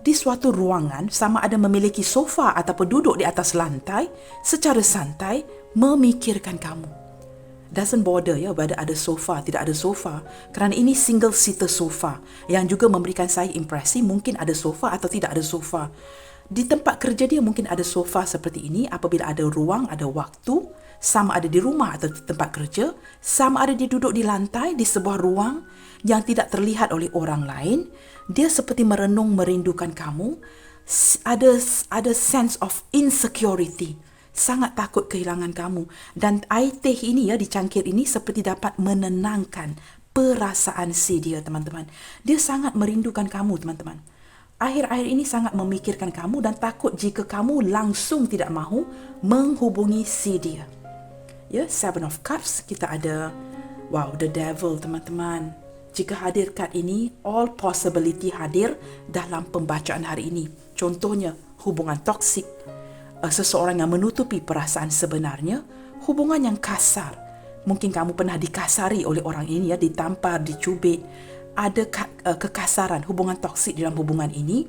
di suatu ruangan, sama ada memiliki sofa ataupun duduk di atas lantai, secara santai, memikirkan kamu. Doesn't bother whether ada sofa, tidak ada sofa, kerana ini single seater sofa, yang juga memberikan saya impresi mungkin ada sofa atau tidak ada sofa. Di tempat kerja dia mungkin ada sofa seperti ini apabila ada ruang, ada waktu, sama ada di rumah atau di tempat kerja, sama ada dia duduk di lantai di sebuah ruang yang tidak terlihat oleh orang lain. Dia seperti merenung merindukan kamu. Ada sense of insecurity. Sangat takut kehilangan kamu. Dan air teh ini di cangkir ini seperti dapat menenangkan perasaan si dia, teman-teman. Dia sangat merindukan kamu, teman-teman. Akhir-akhir ini sangat memikirkan kamu dan takut jika kamu langsung tidak mahu menghubungi si dia. Seven of Cups, kita ada the Devil, teman-teman. Jika hadir kad ini, all possibility hadir dalam pembacaan hari ini. Contohnya, hubungan toksik, seseorang yang menutupi perasaan sebenarnya, hubungan yang kasar. Mungkin kamu pernah dikasari oleh orang ini ditampar, dicubit. Ada kekasaran, hubungan toksik dalam hubungan ini.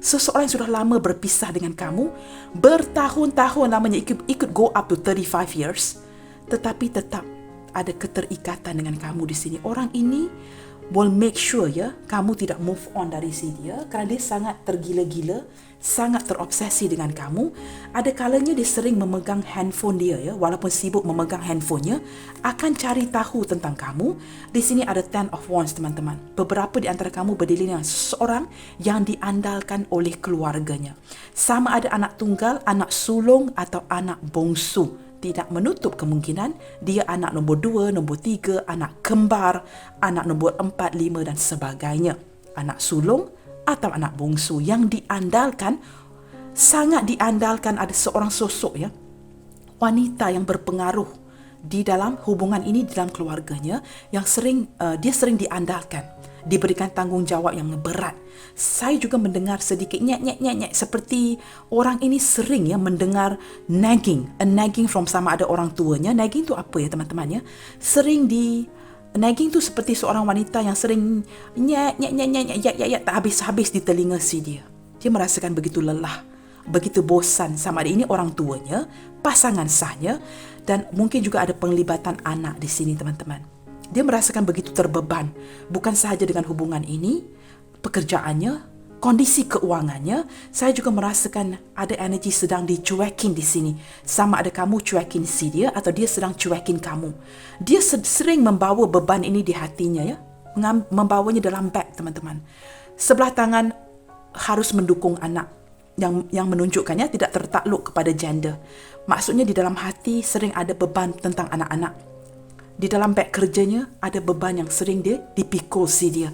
Seseorang yang sudah lama berpisah dengan kamu, bertahun-tahun lamanya, ikut go up to 35 years, tetapi tetap ada keterikatan dengan kamu di sini. Orang ini will make sure kamu tidak move on dari si dia kerana dia sangat tergila-gila, sangat terobsesi dengan kamu. Ada kalanya dia sering memegang handphone dia walaupun sibuk memegang handphonenya, akan cari tahu tentang kamu. Di sini ada Ten of Wands, teman-teman. Beberapa di antara kamu berdiri dengan seseorang yang diandalkan oleh keluarganya. Sama ada anak tunggal, anak sulung atau anak bongsu. Tidak menutup kemungkinan dia anak nombor 2, nombor 3, anak kembar, anak nombor 4, 5 dan sebagainya. Anak sulung atau anak bongsu yang diandalkan, sangat diandalkan. Ada seorang sosok wanita yang berpengaruh di dalam hubungan ini, di dalam keluarganya, yang dia sering diandalkan, diberikan tanggungjawab yang berat. Saya juga mendengar sedikit nyek seperti orang ini sering mendengar nagging, a nagging from sama ada orang tuanya. Nagging tu apa teman-teman Sering nagging tu seperti seorang wanita yang sering nyek tak habis-habis di telinga si dia. Dia merasakan begitu lelah begitu bosan, sama ada ini orang tuanya, pasangan sahnya, dan mungkin juga ada penglibatan anak di sini teman-teman. Dia merasakan begitu terbeban, bukan sahaja dengan hubungan ini, pekerjaannya, kondisi keuangannya. Saya juga merasakan ada energi sedang dicuekin di sini. Sama ada kamu cuekin si dia atau dia sedang cuekin kamu. Dia sering membawa beban ini di hatinya, ya, membawanya dalam beg teman-teman. Sebelah tangan harus mendukung anak, yang menunjukkannya tidak tertakluk kepada gender. Maksudnya di dalam hati sering ada beban tentang anak-anak. Di dalam beg kerjanya ada beban yang sering dia dipikul si dia.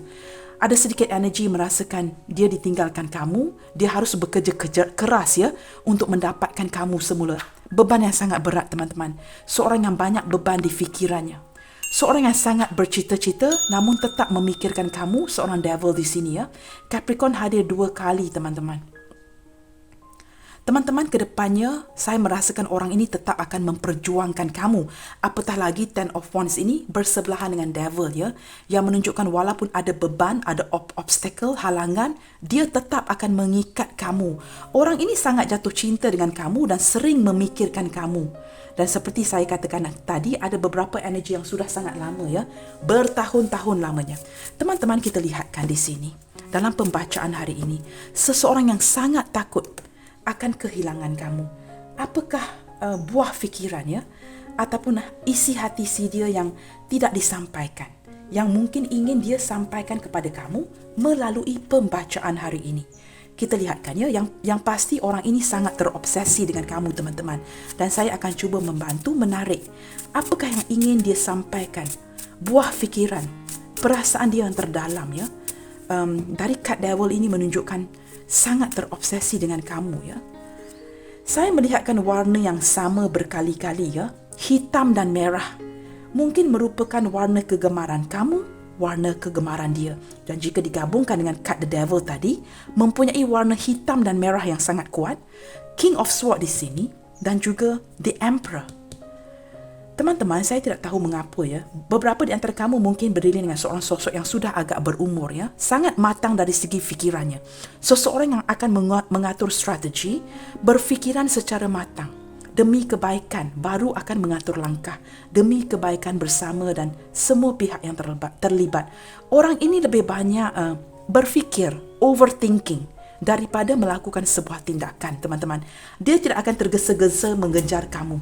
Ada sedikit energi merasakan dia ditinggalkan kamu, dia harus bekerja keras, ya, untuk mendapatkan kamu semula. Beban yang sangat berat teman-teman. Seorang yang banyak beban di fikirannya. Seorang yang sangat bercita-cita namun tetap memikirkan kamu, seorang devil di sini, ya. Capricorn hadir 2 kali teman-teman. Teman-teman, ke depannya saya merasakan orang ini tetap akan memperjuangkan kamu. Apatah lagi Ten of Wands ini bersebelahan dengan Devil, ya, yang menunjukkan walaupun ada beban, ada obstacle, halangan, dia tetap akan mengikat kamu. Orang ini sangat jatuh cinta dengan kamu dan sering memikirkan kamu. Dan seperti saya katakan tadi, ada beberapa energi yang sudah sangat lama, ya, bertahun-tahun lamanya. Teman-teman, kita lihatkan di sini dalam pembacaan hari ini, seseorang yang sangat takut akan kehilangan kamu. Apakah buah fikirannya ataupun isi hati si dia yang tidak disampaikan, yang mungkin ingin dia sampaikan kepada kamu melalui pembacaan hari ini? Kita lihatkan, ya, yang pasti orang ini sangat terobsesi dengan kamu teman-teman, dan saya akan cuba membantu menarik apakah yang ingin dia sampaikan, buah fikiran, perasaan dia yang terdalam, ya. Dari card Devil ini menunjukkan sangat terobsesi dengan kamu, ya. Saya melihatkan warna yang sama berkali-kali, ya. Hitam dan merah mungkin merupakan warna kegemaran kamu, warna kegemaran dia. Dan jika digabungkan dengan card The Devil tadi, mempunyai warna hitam dan merah yang sangat kuat. King of Swords di sini dan juga The Emperor. Teman-teman, saya tidak tahu mengapa, ya, beberapa di antara kamu mungkin berdiri dengan seorang sosok yang sudah agak berumur, ya, sangat matang dari segi fikirannya. Seseorang yang akan mengatur strategi, berfikiran secara matang. Demi kebaikan, baru akan mengatur langkah. Demi kebaikan bersama dan semua pihak yang terlibat. Orang ini lebih banyak berfikir, overthinking, daripada melakukan sebuah tindakan, teman-teman. Dia tidak akan tergesa-gesa mengejar kamu.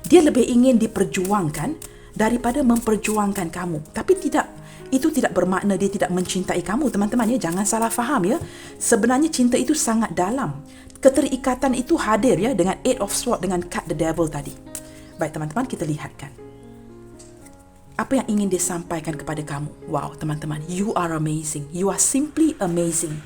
Dia lebih ingin diperjuangkan daripada memperjuangkan kamu. Tapi itu tidak bermakna dia tidak mencintai kamu, teman-teman, ya. Jangan salah faham, ya. Sebenarnya cinta itu sangat dalam. Keterikatan itu hadir, ya, dengan Eight of Swords dengan card The Devil tadi. Baik teman-teman, kita lihatkan apa yang ingin dia sampaikan kepada kamu. Wow teman-teman, you are amazing. You are simply amazing.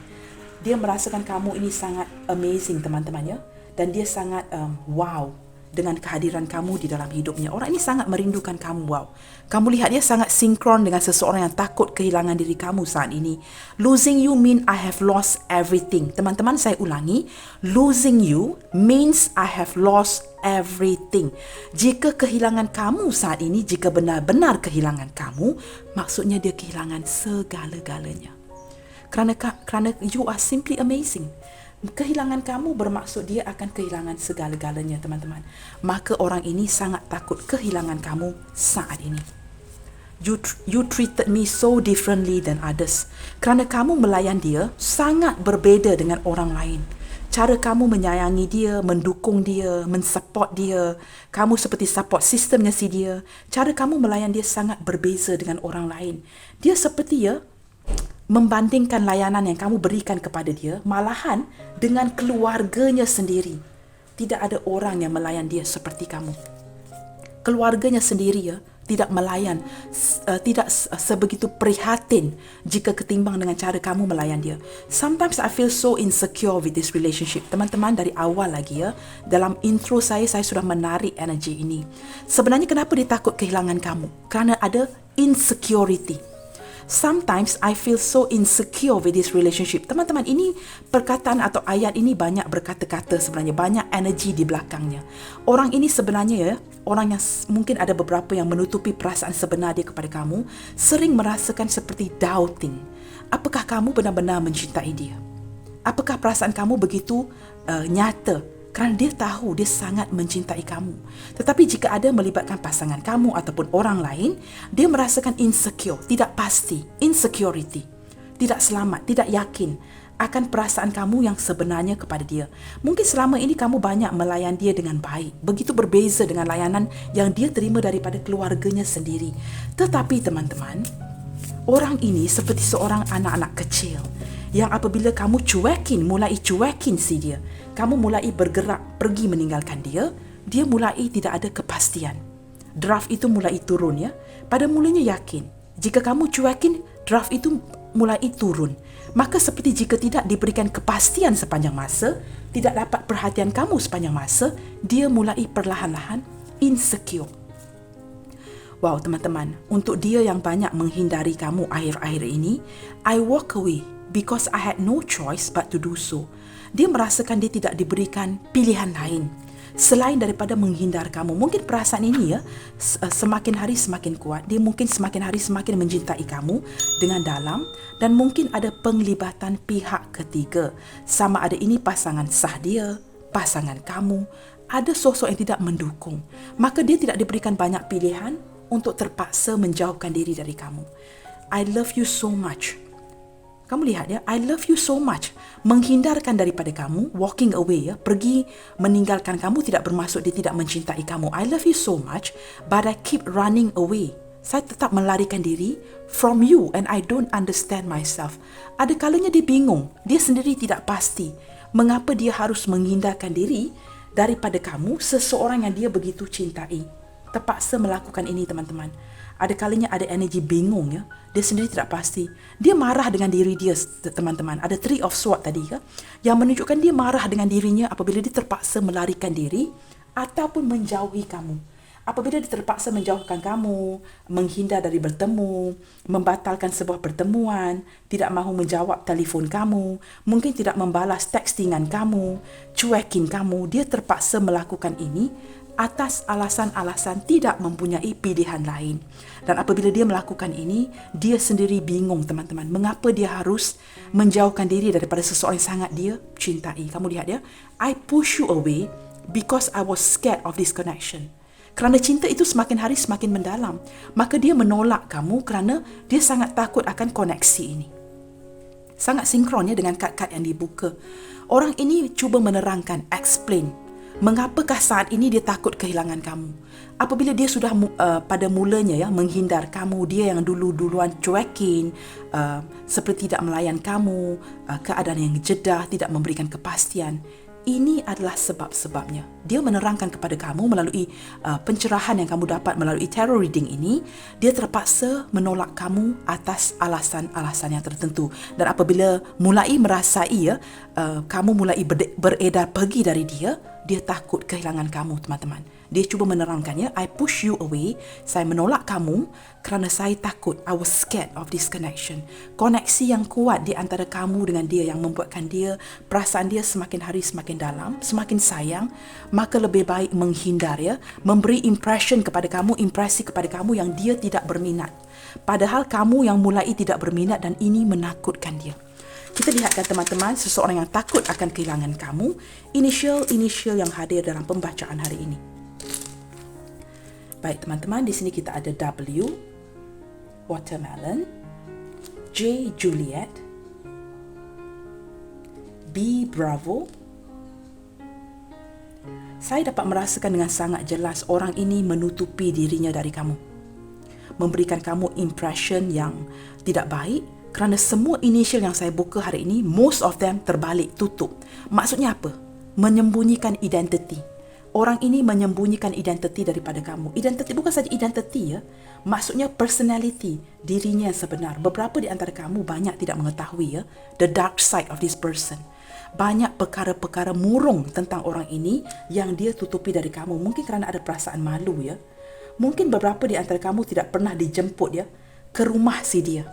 Dia merasakan kamu ini sangat amazing teman-teman, ya. Dan dia sangat wow dengan kehadiran kamu di dalam hidupnya. Orang ini sangat merindukan kamu. Wow. Kamu lihat dia sangat sinkron dengan seseorang yang takut kehilangan diri kamu saat ini. Losing you mean I have lost everything. Teman-teman, saya ulangi. Losing you means I have lost everything. Jika kehilangan kamu saat ini, jika benar-benar kehilangan kamu, maksudnya dia kehilangan segala-galanya. Kerana you are simply amazing. Kehilangan kamu bermaksud dia akan kehilangan segala-galanya, teman-teman. Maka orang ini sangat takut kehilangan kamu saat ini. You treated me so differently than others. Kerana kamu melayan dia sangat berbeza dengan orang lain. Cara kamu menyayangi dia, mendukung dia, mensupport dia. Kamu seperti support sistemnya si dia. Cara kamu melayan dia sangat berbeza dengan orang lain. Dia seperti, ya, membandingkan layanan yang kamu berikan kepada dia malahan dengan keluarganya sendiri. Tidak ada orang yang melayan dia seperti kamu. Keluarganya sendiri, ya, tidak melayan, tidak sebegitu prihatin jika ketimbang dengan cara kamu melayan dia. Sometimes I feel so insecure with this relationship. Teman-teman, dari awal lagi, ya, dalam intro saya sudah menarik energi ini. Sebenarnya kenapa dia takut kehilangan kamu? Kerana ada insecurity. Sometimes I feel so insecure with this relationship. Teman-teman, ini perkataan atau ayat ini banyak berkata-kata sebenarnya. Banyak energi di belakangnya. Orang ini sebenarnya, ya, orang yang mungkin ada beberapa yang menutupi perasaan sebenar dia kepada kamu, sering merasakan seperti doubting. Apakah kamu benar-benar mencintai dia? Apakah perasaan kamu begitu nyata? Kerana dia tahu dia sangat mencintai kamu. Tetapi jika ada melibatkan pasangan kamu ataupun orang lain, dia merasakan insecure, tidak pasti, insecurity, tidak selamat, tidak yakin akan perasaan kamu yang sebenarnya kepada dia. Mungkin selama ini kamu banyak melayan dia dengan baik, begitu berbeza dengan layanan yang dia terima daripada keluarganya sendiri. Tetapi teman-teman, orang ini seperti seorang anak-anak kecil yang apabila kamu mulai cuekin si dia, kamu mulai bergerak pergi meninggalkan dia, dia mulai tidak ada kepastian. Draft itu mulai turun ya. Pada mulanya yakin, jika kamu cuekin, draft itu mulai turun. Maka seperti jika tidak diberikan kepastian sepanjang masa, tidak dapat perhatian kamu sepanjang masa, dia mulai perlahan-lahan insecure. Wow teman-teman, untuk dia yang banyak menghindari kamu akhir-akhir ini, I walk away because I had no choice but to do so. Dia merasakan dia tidak diberikan pilihan lain selain daripada menghindar kamu. Mungkin perasaan ini ya, semakin hari semakin kuat. Dia mungkin semakin hari semakin mencintai kamu dengan dalam, dan mungkin ada penglibatan pihak ketiga. Sama ada ini pasangan sah dia, pasangan kamu, ada sosok yang tidak mendukung. Maka dia tidak diberikan banyak pilihan untuk terpaksa menjauhkan diri dari kamu. I love you so much. Kamu lihat ya, I love you so much. Menghindarkan daripada kamu, walking away ya, pergi meninggalkan kamu tidak bermaksud dia tidak mencintai kamu. I love you so much, but I keep running away. Saya tetap melarikan diri from you and I don't understand myself. Ada kalanya dia bingung, dia sendiri tidak pasti mengapa dia harus menghindarkan diri daripada kamu, seseorang yang dia begitu cintai. Terpaksa melakukan ini teman-teman. Ada kalanya ada energi bingung ya. Dia sendiri tidak pasti. Dia marah dengan diri dia teman-teman. Ada Three of Swords tadi ya, yang menunjukkan dia marah dengan dirinya apabila dia terpaksa melarikan diri ataupun menjauhi kamu. Apabila dia terpaksa menjauhkan kamu, menghindar dari bertemu, membatalkan sebuah pertemuan, tidak mahu menjawab telefon kamu, mungkin tidak membalas textingan kamu, cuekin kamu, dia terpaksa melakukan ini atas alasan-alasan tidak mempunyai pilihan lain. Dan apabila dia melakukan ini, dia sendiri bingung teman-teman. Mengapa dia harus menjauhkan diri daripada seseorang yang sangat dia cintai. Kamu lihat ya, I push you away because I was scared of this connection. Kerana cinta itu semakin hari semakin mendalam, maka dia menolak kamu kerana dia sangat takut akan koneksi ini. Sangat sinkron ya dengan kad-kad yang dibuka. Orang ini cuba menerangkan, explain, mengapakah saat ini dia takut kehilangan kamu. Apabila dia sudah pada mulanya ya menghindar kamu, dia yang duluan cuekin, seperti tidak melayan kamu, keadaan yang jedah, tidak memberikan kepastian. Ini adalah sebab-sebabnya. Dia menerangkan kepada kamu melalui pencerahan yang kamu dapat melalui tarot reading ini, dia terpaksa menolak kamu atas alasan-alasan yang tertentu. Dan apabila mulai merasai kamu mulai beredar pergi dari dia, dia takut kehilangan kamu teman-teman. Dia cuba menerangkannya, I push you away, saya menolak kamu kerana saya takut, I was scared of this connection. Koneksi yang kuat di antara kamu dengan dia yang membuatkan dia, perasaan dia semakin hari semakin dalam, semakin sayang, maka lebih baik menghindar ya, memberi impresi kepada kamu yang dia tidak berminat. Padahal kamu yang mulai tidak berminat dan ini menakutkan dia. Kita lihatkan teman-teman, seseorang yang takut akan kehilangan kamu, inisial yang hadir dalam pembacaan hari ini. Baik teman-teman, di sini kita ada W, watermelon, J, Juliet, B, Bravo. Saya dapat merasakan dengan sangat jelas orang ini menutupi dirinya dari kamu, memberikan kamu impression yang tidak baik. Kerana semua inisial yang saya buka hari ini, most of them terbalik, tutup. Maksudnya apa? Menyembunyikan identiti. Orang ini menyembunyikan identiti daripada kamu. Identiti bukan saja identiti ya, maksudnya personality, dirinya yang sebenar. Beberapa di antara kamu banyak tidak mengetahui ya, the dark side of this person. Banyak perkara-perkara murung tentang orang ini yang dia tutupi dari kamu. Mungkin kerana ada perasaan malu ya. Mungkin beberapa di antara kamu tidak pernah dijemput ya ke rumah si dia.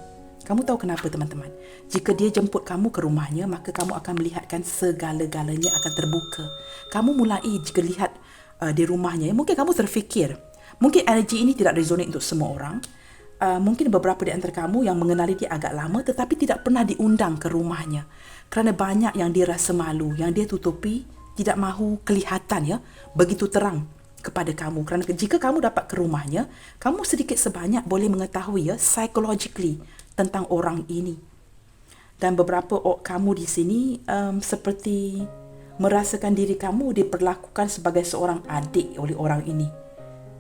Kamu tahu kenapa teman-teman? Jika dia jemput kamu ke rumahnya, maka kamu akan melihatkan segala-galanya akan terbuka. Kamu mulai jika lihat di rumahnya, mungkin kamu terfikir, mungkin energi ini tidak resonate untuk semua orang. Mungkin beberapa di antara kamu yang mengenali dia agak lama tetapi tidak pernah diundang ke rumahnya. Kerana banyak yang dia rasa malu, yang dia tutupi, tidak mahu kelihatan ya, begitu terang kepada kamu. Kerana jika kamu dapat ke rumahnya, kamu sedikit sebanyak boleh mengetahui ya, psychologically tentang orang ini. Dan beberapa kamu di sini seperti merasakan diri kamu diperlakukan sebagai seorang adik oleh orang ini.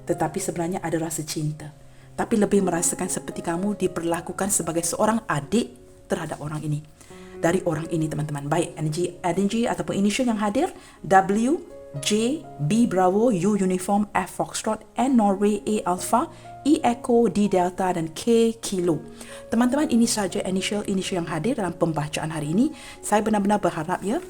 Tetapi sebenarnya ada rasa cinta. Tapi lebih merasakan seperti kamu diperlakukan sebagai seorang adik terhadap orang ini. Dari orang ini teman-teman. Baik, energy ataupun initial yang hadir, W, J, B Bravo, U Uniform, F Foxtrot, N Norway, A Alpha, E Echo, D Delta dan K Kilo. Teman-teman, ini sahaja initial yang hadir dalam pembacaan hari ini. Saya benar-benar berharap ya,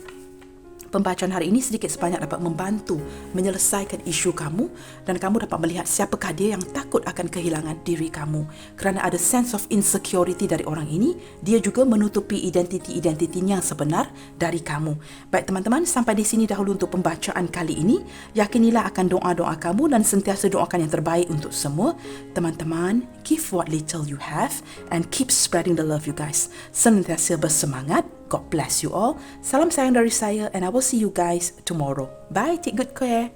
pembacaan hari ini sedikit sebanyak dapat membantu menyelesaikan isu kamu dan kamu dapat melihat siapakah dia yang takut akan kehilangan diri kamu. Kerana ada sense of insecurity dari orang ini, dia juga menutupi identiti-identitinya yang sebenar dari kamu. Baik teman-teman, sampai di sini dahulu untuk pembacaan kali ini. Yakinilah akan doa-doa kamu dan sentiasa doakan yang terbaik untuk semua. Teman-teman, give what little you have and keep spreading the love you guys. Sentiasa bersemangat. God bless you all. Salam sayang dari saya and I will see you guys tomorrow. Bye. Take good care.